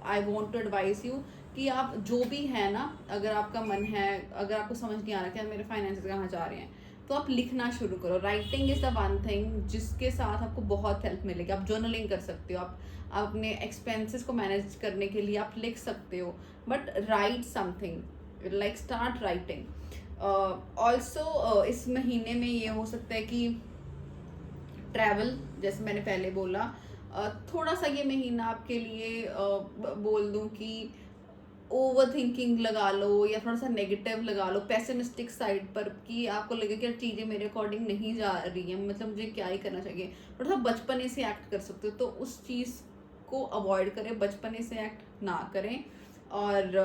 I want to advice you कि आप जो भी है ना, अगर आपका मन है, अगर आपको समझ नहीं आ रहा कि मेरे फाइनेंसेस कहाँ जा रहे हैं, तो आप लिखना शुरू करो। Writing is the one thing जिसके साथ आपको बहुत हेल्प मिलेगी। आप जर्नलिंग कर सकते हो, आप अपने एक्सपेंसेस को मैनेज करने के लिए आप लिख सकते हो, but right something, like start writing. Also इस महीने में ये हो सकता है कि ट्रैवल, जैसे मैंने पहले बोला, थोड़ा सा ये महीना आपके लिए बोल दूं कि ओवर थिंकिंग लगा लो या थोड़ा सा नेगेटिव लगा लो, पेसिमिस्टिक साइड पर, कि आपको लगे कि चीज़ें मेरे अकॉर्डिंग नहीं जा रही हैं, मतलब मुझे क्या ही करना चाहिए, थोड़ा सा बचपने से एक्ट कर सकते हो, तो उस चीज़ को अवॉइड करें, बचपने से एक्ट ना करें। और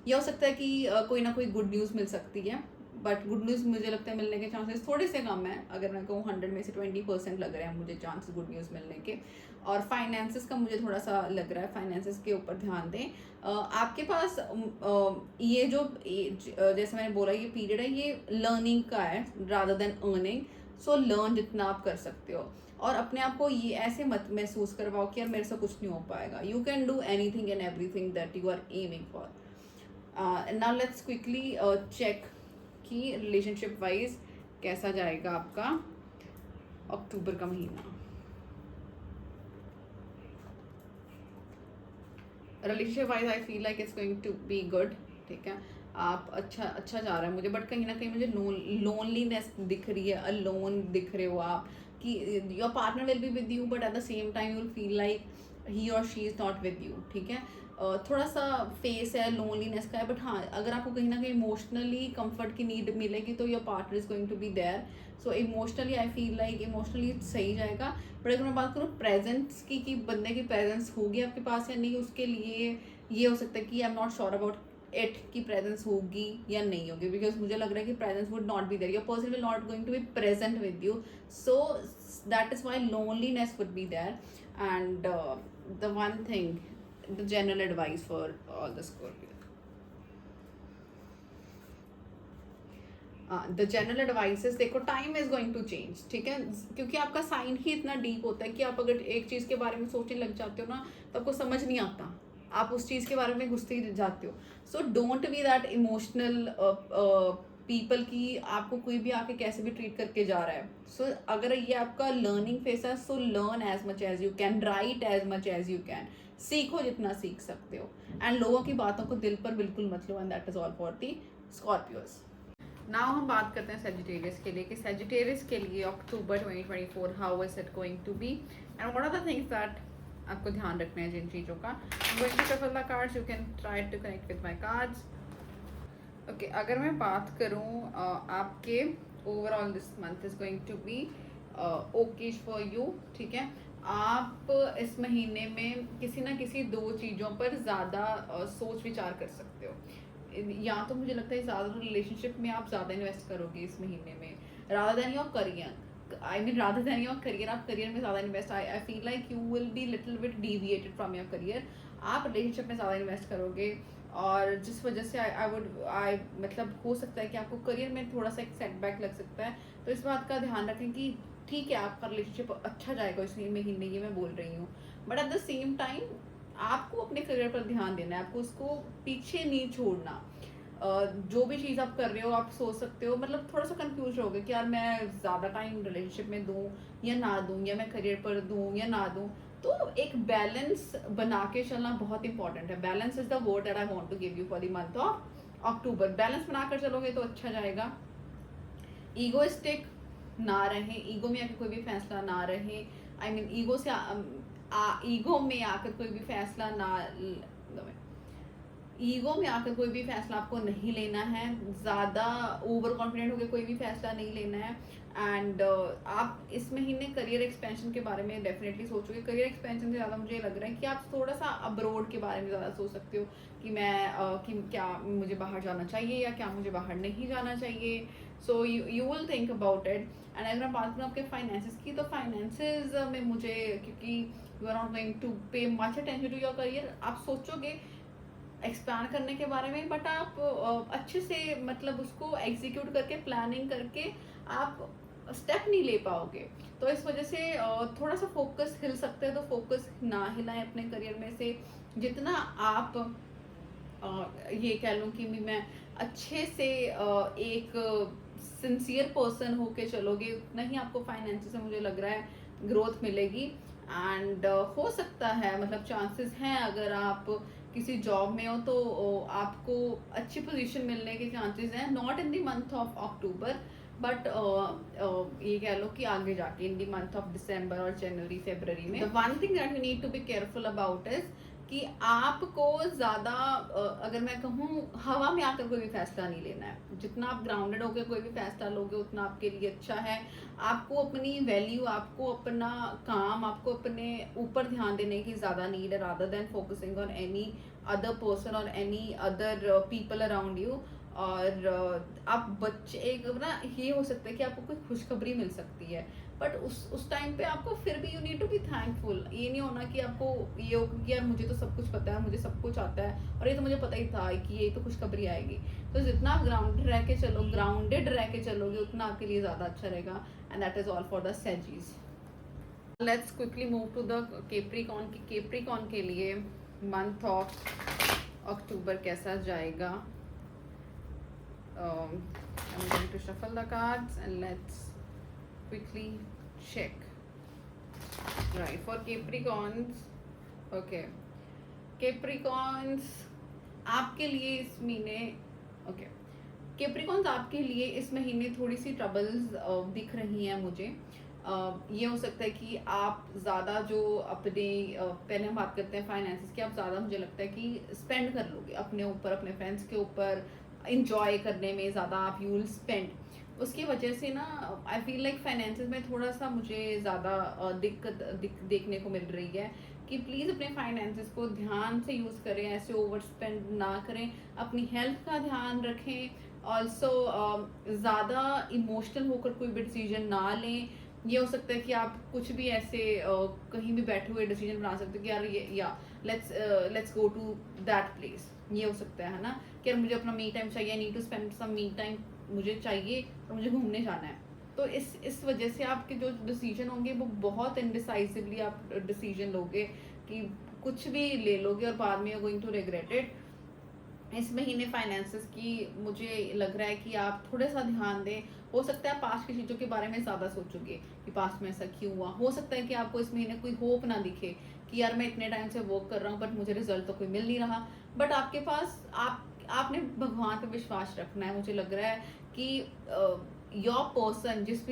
यह हो सकता है कि कोई ना कोई गुड न्यूज़ मिल सकती है, बट गुड न्यूज़ मुझे लगता है मिलने के चांसेस थोड़े से कम है। अगर मैं कहूँ 100 में से 20% लग रहे हैं मुझे चांस गुड न्यूज़ मिलने के। और फाइनेंसेस का मुझे थोड़ा सा लग रहा है, फाइनेंसेस के ऊपर ध्यान दें। आपके पास ये जो जैसे मैंने बोला, ये पीरियड है, ये लर्निंग का है rather then earning. So learn जितना आप कर सकते हो, और अपने आप को ये ऐसे मत महसूस करवाओ कि यार मेरे से कुछ नहीं हो पाएगा। You can do anything and everything that you are aiming for. Now let's quickly check कि रिलेशनशिप वाइज कैसा जाएगा आपका अक्टूबर का महीना। Relationship wise I feel like it's going to be good, ठीक है। आप अच्छा जा रहा है मुझे, बट कहीं ना कहीं मुझे लोनलीनेस दिख रही है, अलोन दिख रहे हो आप, कि your partner will be with you but at the same time you will feel like he or she is not with you, ठीक है। थोड़ा सा फेस है लोनलीनेस का है, बट हाँ, अगर आपको कहीं ना कहीं इमोशनली कंफर्ट की नीड मिलेगी तो your partner is going to be there. So emotionally I feel like emotionally सही जाएगा। बट अगर मैं बात करूँ प्रेजेंस की, कि बंदे की प्रेजेंस होगी आपके पास या नहीं, उसके लिए ये हो सकता है कि I am not sure about it कि प्रेजेंस होगी या नहीं होगी, बिकॉज मुझे लग रहा है कि presence would not be there, your person will not going to be present with you, so that is why loneliness would be there. And the one thing, the general advice for all the Scorpio. The general advices, देखो time is going to change, ठीक है, क्योंकि आपका sign ही इतना deep होता है कि आप अगर एक चीज़ के बारे में सोचने लग जाते हो ना, तो आपको समझ नहीं आता, आप उस चीज़ के बारे में घुसते ही जाते हो। So don't be that emotional people की आपको कोई भी आके कैसे भी ट्रीट करके जा रहा है। सो अगर ये आपका लर्निंग फेस है, so learn as much as you can, right as much as you can, सीखो जितना सीख सकते हो, एंड लोगों की बातों को दिल पर बिल्कुल मत लो, and that is all for the Scorpios. Now हम बात करते हैं सेजिटेरियस के लिए, कि सेजिटेरियस के लिए अक्टूबर 2024 how is it going to be, and what are the things that आपको ध्यान रखना है जिन चीज़ों का। Going to shuffle the cards, you can try to connect with my cards. Okay, अगर मैं बात करूँ आपके overall this month is going to be okay for you, ठीक है। आप इस महीने में किसी ना किसी दो चीज़ों पर ज़्यादा सोच विचार कर सकते हो। या तो मुझे लगता है ज़्यादा रिलेशनशिप में आप ज़्यादा इन्वेस्ट करोगे इस महीने में, rather than your career, I mean rather than your career, आप करियर में ज़्यादा invest, I feel like you will B little bit deviated from your career, आप रिलेशनशिप में ज़्यादा इन्वेस्ट करोगे, और जिस वजह से आई मतलब हो सकता है कि आपको करियर में थोड़ा सा एक सेटबैक लग सकता है। तो इस बात का ध्यान रखें कि ठीक है, आपका रिलेशनशिप अच्छा जाएगा इस महीने, ये मैं बोल रही हूँ, but at the same time आपको अपने करियर पर ध्यान देना है, आपको उसको पीछे नहीं छोड़ना। जो भी चीज़ आप कर रहे हो, आप सोच सकते हो, मतलब थोड़ा सा कंफ्यूज रहोगे कि यार मैं ज़्यादा टाइम रिलेशनशिप में दूँ या ना दूँ, या मैं करियर पर दूँ या ना दूँ। तो एक बैलेंस बना के चलना बहुत इंपॉर्टेंट है। Balance is the word that I want to give you for the month of October. Balance बनाकर चलोगे तो अच्छा जाएगा। ईगोइस्टिक ना रहे, ईगो में आकर कोई भी फैसला ना रहे, आई मीन ईगो से ईगो में आकर कोई भी फैसला ना, ईगो में आकर कोई भी फैसला आपको नहीं लेना है, ज़्यादा ओवर कॉन्फिडेंट होकर कोई भी फैसला नहीं लेना है। एंड आप इस महीने करियर एक्सपेंशन के बारे में डेफिनेटली सोचोगे। करियर एक्सपेंशन से ज़्यादा मुझे लग रहा है कि आप थोड़ा सा अब्रोड के बारे में ज़्यादा सोच सकते हो, कि मैं कि क्या मुझे बाहर जाना चाहिए या क्या मुझे बाहर नहीं जाना चाहिए। So you will think about it. And अगर मैं बात करूँ आपके फाइनेंसिस की, तो फाइनेंसिस में मुझे, क्योंकि you are not going to pay much attention to your career, आप सोचोगे एक्सपैंड करने के बारे में, बट आप अच्छे से मतलब उसको एग्जीक्यूट करके, प्लानिंग करके आप स्टेप नहीं ले पाओगे। तो इस वजह से थोड़ा सा फोकस हिल सकता है, तो फोकस ना हिलाएं अपने करियर में से। जितना आप ये कह लूँ कि मैं अच्छे से एक सिंसियर पर्सन हो के चलोगे उतना ही आपको फाइनेंस में मुझे लग रहा है ग्रोथ मिलेगी। एंड हो सकता है, मतलब चांसेस हैं, अगर आप किसी जॉब में हो तो आपको अच्छी पोजीशन मिलने के चांसेस हैं, not in the month of October but ये कह लो कि आगे जाके in the month of December और जनवरी फरवरी में। The one thing that you need to be careful about is कि आपको ज़्यादा अगर मैं कहूँ हवा में आकर कोई भी फैसला नहीं लेना है। जितना आप ग्राउंडेड होकर कोई भी फैसला लोगे उतना आपके लिए अच्छा है। आपको अपनी वैल्यू, आपको अपना काम, आपको अपने ऊपर ध्यान देने की ज़्यादा नीड है rather than focusing on any other person और any other people around you. और आप बच्चे एक ना ये हो सकता है कि आपको कोई खुशखबरी मिल सकती है, बट उस टाइम पे आपको फिर भी you need to be thankful. ये नहीं होना कि आपको ये हो कि यार मुझे तो सब कुछ पता है, मुझे सब कुछ आता है और ये तो मुझे पता ही था कि ये तो खुशखबरी आएगी। तो जितना आप ग्राउंडेड रह के चलोगे उतना आपके लिए ज़्यादा अच्छा रहेगा। And that is all for the Sages. Let's quickly move to the Capricorn की केप्रिकॉन के लिए मंथ ऑफ अक्टूबर कैसा जाएगा। I'm going to shuffle the cards and let's quickly check. Right, for Capricorns, okay, Capricorns आपके लिए इस महीने, okay, Capricorns आपके लिए इस महीने थोड़ी सी ट्रबल्स दिख रही हैं मुझे। ये हो सकता है कि आप ज़्यादा जो अपने पहले हम बात करते हैं फाइनेंसेस की, आप ज़्यादा मुझे लगता है कि स्पेंड कर लोगे अपने ऊपर, अपने फ्रेंड्स के ऊपर, इंजॉय करने में ज़्यादा आप यू विल स्पेंड। उसकी वजह से ना आई फील लाइक फाइनेंसेस में थोड़ा सा मुझे ज़्यादा दिक्कत देखने को मिल रही है कि प्लीज़ अपने फाइनेंसेस को ध्यान से यूज़ करें, ऐसे ओवर स्पेंड ना करें, अपनी हेल्थ का ध्यान रखें। ऑल्सो ज़्यादा इमोशनल होकर कोई भी डिसीजन ना लें। ये हो सकता है कि आप कुछ भी ऐसे कहीं भी बैठे हुए डिसीजन बना सकते हो कि यार ये या let's go to that place. ये हो सकता है ना कि यार मुझे अपना मी टाइम चाहिए, need to spend some me time मुझे चाहिए और मुझे घूमने जाना है। तो इस वजह से आपके जो डिसीजन होंगे वो बहुत इनडिसाइसिवली आप डिसीजन लोगे कि कुछ भी ले लोगे और बाद में गोइंग टू रिग्रेट इट। इस महीने फाइनेंसेस की मुझे लग रहा है कि आप थोड़ा सा ध्यान दें। हो सकता है पास्ट की चीज़ों के बारे में ज़्यादा सोचोगे कि पास्ट में ऐसा क्यों हुआ। हो सकता है कि आपको इस महीने कोई होप ना दिखे कि यार मैं इतने टाइम से वर्क कर रहा हूँ बट मुझे रिजल्ट तो कोई मिल नहीं रहा। बट आपके पास आपने भगवान पे विश्वास रखना है। मुझे लग रहा है कि योर पर्सन जिस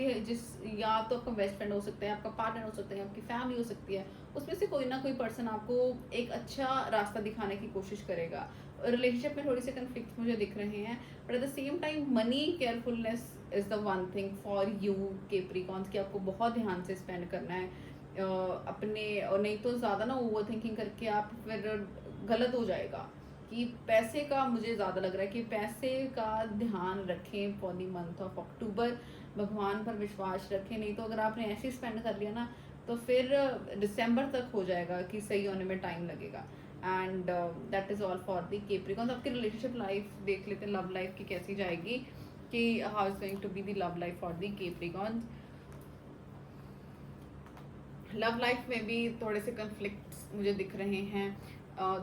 या तो आपका बेस्ट फ्रेंड हो सकता है, आपका पार्टनर हो सकता है, आपकी फैमिली हो सकती है, उसमें से कोई ना कोई पर्सन आपको एक अच्छा रास्ता दिखाने की कोशिश करेगा। रिलेशनशिप में थोड़ी सी कन्फ्लिक्ट मुझे दिख रहे हैं, but at the same time money carefulness is the one thing for you Capricorns कि आपको बहुत ध्यान से स्पेंड करना है अपने, और नहीं तो ज़्यादा ना ओवर थिंकिंग करके आप फिर गलत हो जाएगा। कि पैसे का मुझे ज़्यादा लग रहा है कि पैसे का ध्यान रखें फॉर द मंथ ऑफ अक्टूबर। भगवान पर विश्वास रखें, नहीं तो अगर आपने ऐसे स्पेंड कर लिया ना तो फिर दिसंबर तक हो जाएगा कि सही होने में टाइम लगेगा। And that is all for the Capricorns. आपकी रिलेशनशिप लाइफ देख लेते हैं, लव लाइफ की कैसी जाएगी, कि how is going to be the love life for the Capricorns. Love life में भी थोड़े से कन्फ्लिक्ट्स मुझे दिख रहे हैं।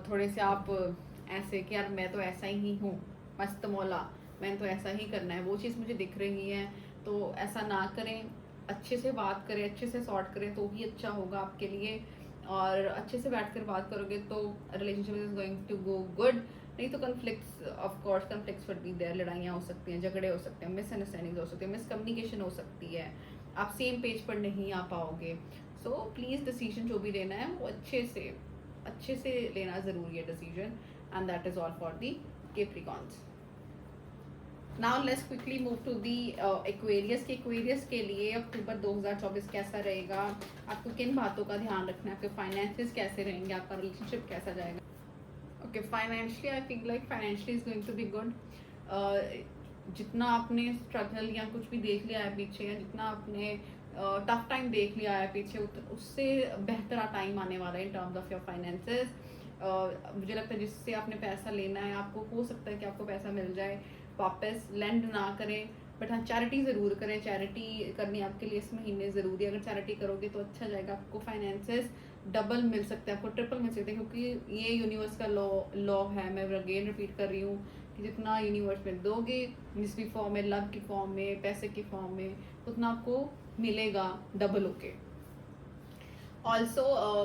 थोड़े से आप ऐसे कि यार मैं तो ऐसा ही हूँ, मस्त मौला, मैंने तो ऐसा ही करना है, वो चीज़ मुझे दिख रही है। तो ऐसा ना करें, अच्छे से बात करें, अच्छे से सॉर्ट करें तो ही अच्छा होगा आपके लिए। और अच्छे से बैठ कर बात करोगे तो relationship is going to go good. नहीं तो conflicts, of course conflicts would be there, लड़ाइयाँ हो सकती हैं, झगड़े हो सकते हैं, मिसअंडरस्टैंडिंग हो सकती है, मिसकम्युनिकेशन हो सकती है, आप सेम पेज पर नहीं आ पाओगे। सो प्लीज़ डिसीजन जो भी लेना है वो अच्छे से लेना ज़रूरी है decision. And that is all for the Capricorns. Now let's quickly move to the Aquarius के। एक्वेरियस के लिए अक्टूबर 2024 कैसा रहेगा, आपको किन बातों का ध्यान रखना है, आपके फाइनेंसेस कैसे रहेंगे, आपका रिलेशनशिप कैसा जाएगा। Okay, financially I feel like financially is going to be good. जितना आपने स्ट्रगल या कुछ भी देख लिया है पीछे, या जितना आपने टफ टाइम देख लिया है पीछे, उससे बेहतर टाइम आने वाला है इन टर्म्स ऑफ योर फाइनेंसेस। मुझे लगता है जिससे आपने पैसा लेना है, आपको हो सकता है कि आपको पैसा मिल जाए वापस। लेंड ना करें, बट हाँ चैरिटी ज़रूर करें। चैरिटी करनी आपके लिए इस महीने ज़रूरी है। अगर चैरिटी करोगे तो अच्छा जाएगा आपको फाइनेंसेस। डबल मिल सकता है आपको, ट्रिपल मिल सकता है, क्योंकि ये यूनिवर्स का लॉ है। मैं अगेन रिपीट कर रही हूँ कि जितना यूनिवर्स में दोगे, जिस भी फॉर्म में, लव की फॉर्म में, पैसे की फॉर्म में, उतना आपको मिलेगा डबल होके। ऑल्सो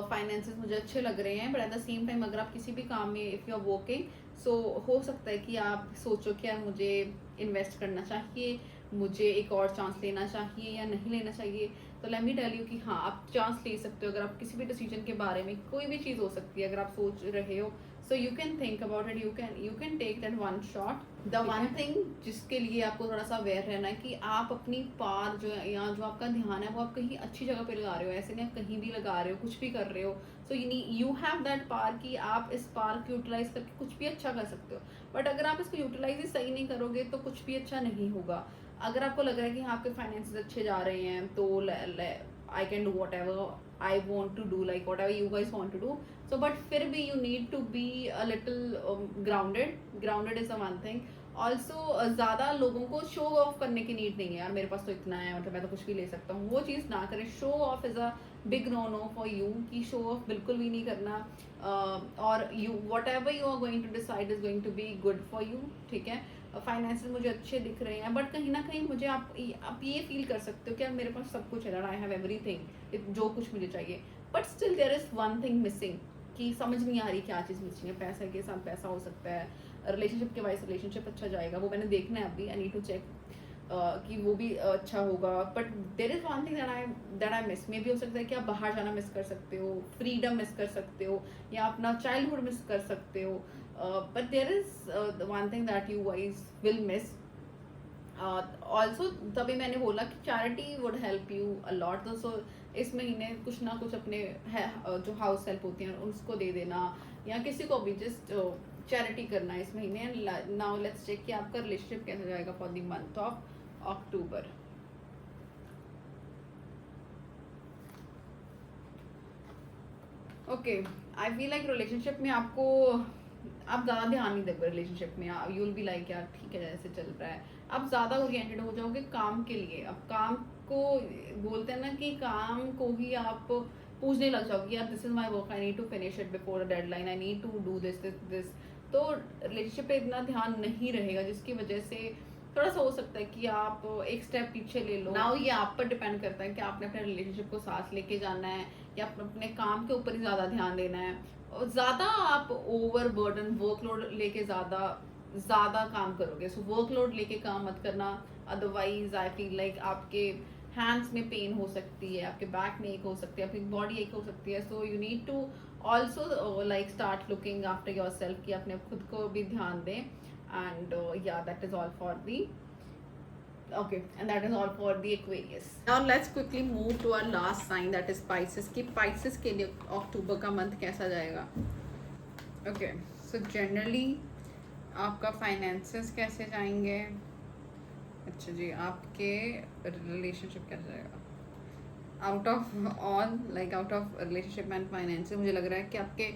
फाइनेंसेस मुझे अच्छे लग रहे हैं, but at the same time अगर आप किसी भी काम में इफ़ यू आर वर्किंग, सो हो सकता है कि आप सोचो कि यार मुझे इन्वेस्ट करना चाहिए, मुझे एक और चांस लेना चाहिए या नहीं लेना चाहिए। तो लेट मी टेल यू कि हाँ, आप चांस ले सकते हो अगर आप किसी भी डिसीजन के बारे में, कोई भी चीज़ हो सकती है अगर आप सोच रहे हो, so you can think about it, you can take that one shot. The one thing जिसके लिए आपको थोड़ा सा अवेयर रहना है कि आप अपनी पार जो है या जो आपका ध्यान है वो आप कहीं अच्छी जगह पे लगा रहे हो, ऐसे नहीं आप कहीं भी लगा रहे हो, कुछ भी कर रहे हो। सो यू हैव दैट पार कि आप इस पार को यूटिलाइज करके कुछ भी अच्छा कर सकते हो। बट अगर आप इसको यूटिलाइज ही सही नहीं करोगे तो कुछ भी अच्छा नहीं होगा। अगर आपको लग रहा है कि हाँ आपके फाइनेंसेस अच्छे जा रहे हैं तो I can do whatever I want to do, like whatever you guys want to do, so but फिर भी you need to be a little grounded is a one thing. Also ज़्यादा लोगों को show off करने की need नहीं है, यार मेरे पास तो इतना है मतलब मैं तो कुछ भी ले सकता हूँ, वो चीज़ ना करें। Show off is a big no no for you, कि शो ऑफ बिल्कुल भी नहीं करना। और you whatever you are going to decide is going to be good for you, ठीक है। फाइनेंसेस मुझे अच्छे दिख रहे हैं, बट कहीं ना कहीं मुझे आप ये फील कर सकते हो कि यार मेरे पास सब कुछ है, आई हैव एवरीथिंग, जो कुछ मुझे चाहिए, but still there is one thing missing, कि समझ नहीं आ रही क्या चीज़ मिसिंग है। पैसा के साथ पैसा हो सकता है, रिलेशनशिप के वाइज रिलेशनशिप अच्छा जाएगा, वो मैंने देखना है अभी, आई नीड टू चेक कि वो भी अच्छा होगा। But there is one thing that I miss, मे भी हो सकता है कि आप बाहर जाना मिस कर सकते हो, फ्रीडम मिस कर सकते हो, या अपना चाइल्डहुड मिस कर सकते हो। But there is one thing that you wise will miss. Also तभी मैंने बोला कि charity would help you a lot, तो सो इस महीने कुछ ना कुछ अपने जो हाउस हेल्प होती हैं उसको दे देना, या किसी को भी जस्ट चैरिटी करना इस महीने। नाउ लेट्स चेक कि आपका रिलेशनशिप कैसा जाएगा for the month of October. Okay, I feel like relationship में आपको आप ज़्यादा ध्यान नहीं दोगे रिलेशनशिप में, यू विल बी लाइक यार ठीक है जैसे चल रहा है। आप ज़्यादा ओरिएंटेड हो जाओगे काम के लिए, अब काम को बोलते हैं ना कि काम को ही आप पूछने लग जाओगे, यार this is my work, I need to finish it before a deadline, I need to do this this this. तो रिलेशनशिप पे इतना ध्यान नहीं रहेगा, जिसकी वजह से थोड़ा सा हो सकता है कि आप एक स्टेप पीछे ले लो। नाउ ये आप पर डिपेंड करता है कि आपने अपने रिलेशनशिप को साथ लेके जाना है या अपने काम के ऊपर ही ज़्यादा ध्यान देना है। और ज़्यादा आप ओवर बर्डन वर्कलोड लेके ज़्यादा ज़्यादा काम करोगे, सो वर्कलोड लेके काम मत करना, अदरवाइज आई फील लाइक आपके हैंड्स में पेन हो सकती है, आपके बैक में एक हो सकती है, आपकी बॉडी एक हो सकती है। So you need to also like start looking after yourself, कि अपने खुद को भी ध्यान दें। एंड या that is all for the okay, and that is all for the Aquarius. Now let's quickly move to our last sign, that is Pisces। कि Pisces के लिए अक्टूबर का मंथ कैसा जाएगा। okay, so generally आपका फाइनेंसेस कैसे जाएंगे, अच्छा जी, आपके रिलेशनशिप कैसा जाएगा। Out of all like out of relationship and finance मुझे लग रहा है कि आपके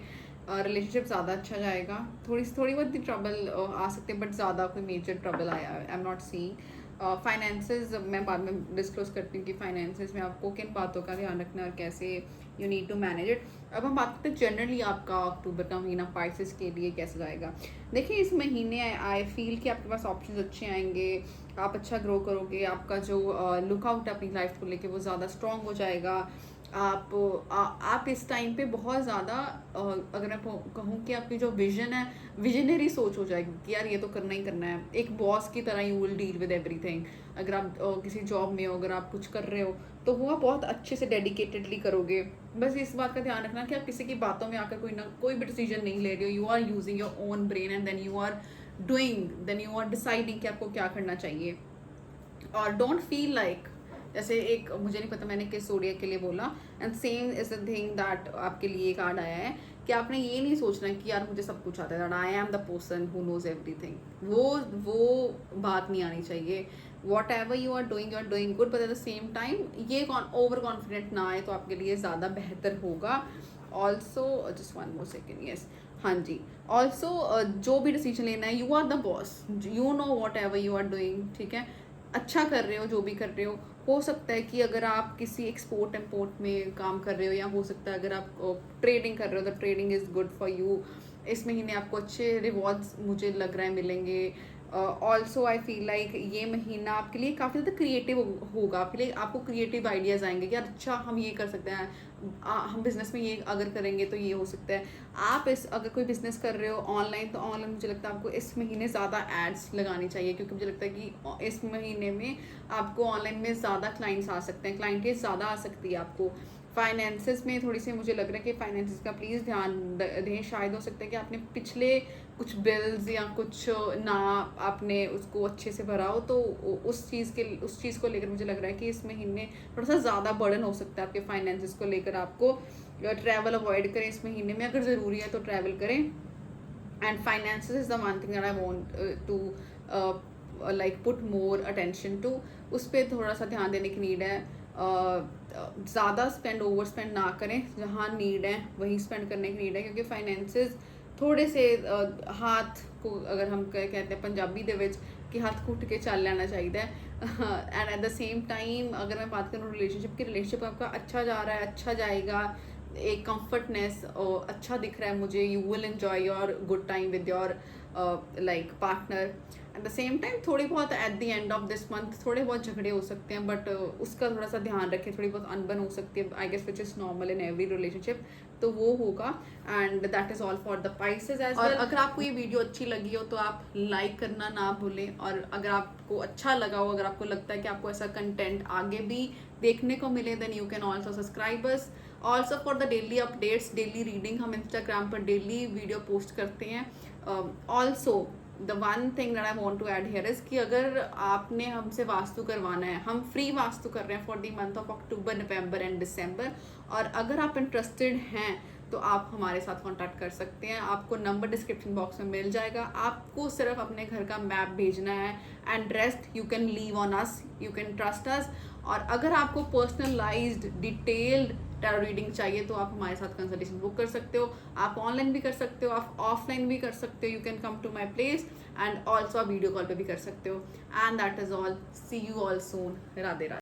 रिलेशनशिप ज़्यादा अच्छा जाएगा, थोड़ी बहुत ट्रबल आ सकते हैं, बट ज़्यादा कोई मेजर ट्रबल आया I am not seeing. Finances मैं बाद में डिस्क्लोज करती हूँ कि फाइनेंसेस में आपको किन बातों का ध्यान रखना है और कैसे you need to manage it. अब हम बात करते हैं जनरली आपका अक्टूबर का महीना पाइसेस के लिए कैसा जाएगा। देखिए इस महीने आई फील कि आपके पास ऑप्शंस अच्छे आएंगे, आप अच्छा ग्रो करोगे, आपका जो लुकआउट है अपनी लाइफ को लेके वो ज़्यादा स्ट्रॉन्ग हो जाएगा। आप इस टाइम पे बहुत ज़्यादा अगर मैं कहूँ कि आपकी जो विजन है विजनरी सोच हो जाएगी कि यार ये तो करना ही करना है, एक बॉस की तरह you will deal with everything. अगर आप किसी जॉब में हो, अगर आप कुछ कर रहे हो तो वो आप बहुत अच्छे से डेडिकेटेडली करोगे। बस इस बात का ध्यान रखना कि आप किसी की बातों में आकर कोई भी डिसीजन नहीं ले रहे हो, you are using your own brain and then you are deciding कि आपको क्या करना चाहिए। और डोंट फील लाइक जैसे एक मुझे नहीं पता मैंने किस जोडिएक के लिए बोला, and same is the thing that आपके लिए कार्ड आया है कि आपने ये नहीं सोचना कि यार मुझे सब कुछ आता है, that I am the person who knows everything. वो बात नहीं आनी चाहिए। Whatever you are doing good, but at the same time ये ओवर कॉन्फिडेंट ना आए तो आपके लिए ज़्यादा बेहतर होगा। Also just one more second, yes, हाँ जी, ऑल्सो जो भी डिसीजन लेना है, you are the boss, you know whatever you are doing, ठीक है। अच्छा कर रहे हो, जो भी कर रहे हो सकता है कि अगर आप किसी एक्सपोर्ट इम्पोर्ट में काम कर रहे हो, या हो सकता है अगर आप ट्रेडिंग कर रहे हो तो trading is good for you. इस महीने आपको अच्छे रिवॉर्ड्स मुझे लग रहा है मिलेंगे। ऑल्सो आई फील लाइक ये महीना आपके लिए काफ़ी ज़्यादा क्रिएटिव होगा, आपके लिए आपको क्रिएटिव आइडियाज़ आएंगे कि यार अच्छा हम ये कर सकते हैं, हम बिज़नेस में ये अगर करेंगे तो ये हो सकता है। आप इस अगर कोई बिज़नेस कर रहे हो ऑनलाइन, तो ऑनलाइन मुझे लगता है आपको इस महीने ज़्यादा एड्स लगानी चाहिए, क्योंकि मुझे लगता है कि इस महीने में आपको ऑनलाइन में ज़्यादा क्लाइंट्स आ सकते हैं, क्लाइंटेज ज़्यादा आ सकती है आपको। फाइनेंसेस में थोड़ी सी मुझे लग रहा है कि फाइनेंसेस का प्लीज़ ध्यान दें। शायद हो सकता है कि आपने पिछले कुछ बिल्स या कुछ ना आपने उसको अच्छे से भरा हो, तो उस चीज़ को लेकर मुझे लग रहा है कि इस महीने थोड़ा सा ज़्यादा बर्डन हो सकता है आपके फाइनेंसेस को लेकर। आपको ट्रैवल अवॉइड करें इस महीने में, अगर ज़रूरी है तो ट्रैवल करें। And finances is the one thing that I want to like put more attention to. उस पर थोड़ा सा ध्यान देने की नीड है। ज़्यादा स्पेंड ओवर स्पेंड ना करें, जहाँ नीड है वहीं स्पेंड करने की नीड है, क्योंकि फाइनेंसेस थोड़े से हाथ को, अगर हम कहते हैं पंजाबी दे विच कि हाथ घुट के चल लेना चाहिए। And eight the same time अगर मैं बात करूँ रिलेशनशिप की, रिलेशनशिप आपका अच्छा जा रहा है, अच्छा जाएगा, एक कंफर्टनेस अच्छा दिख रहा है मुझे। You will enjoy your good time with your like partner. Eight the same time थोड़ी बहुत at the end of this month थोड़े बहुत झगड़े हो सकते हैं, बट उसका थोड़ा सा ध्यान रखें। थोड़ी बहुत अनबन हो सकती है, I guess which is normal in every relationship, तो वो होगा। And that is all for the pieces as well. अगर आपको ये वीडियो अच्छी लगी हो तो आप लाइक करना ना भूलें, और अगर आपको अच्छा लगा हो, अगर आपको लगता है कि आपको ऐसा कंटेंट आगे भी देखने को मिले, then you can also subscribe us. Also for the daily updates, daily reading, हम इंस्टाग्राम पर डेली वीडियो पोस्ट करते हैं। Also the one thing that I want to add here is कि अगर आपने हमसे वास्तु करवाना है, हम फ्री वास्तु कर रहे हैं for the month of October, November and December. और अगर आप इंटरेस्टेड हैं तो आप हमारे साथ कांटेक्ट कर सकते हैं। आपको नंबर डिस्क्रिप्शन बॉक्स में मिल जाएगा। आपको सिर्फ अपने घर का मैप भेजना है, and rest you can leave on us, you can trust us. और अगर आपको पर्सनलाइज्ड डिटेल्ड टैरो रीडिंग चाहिए तो आप हमारे साथ कंसल्टेशन बुक कर सकते हो। आप ऑनलाइन भी कर सकते हो, आप ऑफलाइन भी कर सकते हो। You can come to my place, and also आप वीडियो कॉल पे भी कर सकते हो। And that is all. See you all soon. Radhe Radhe.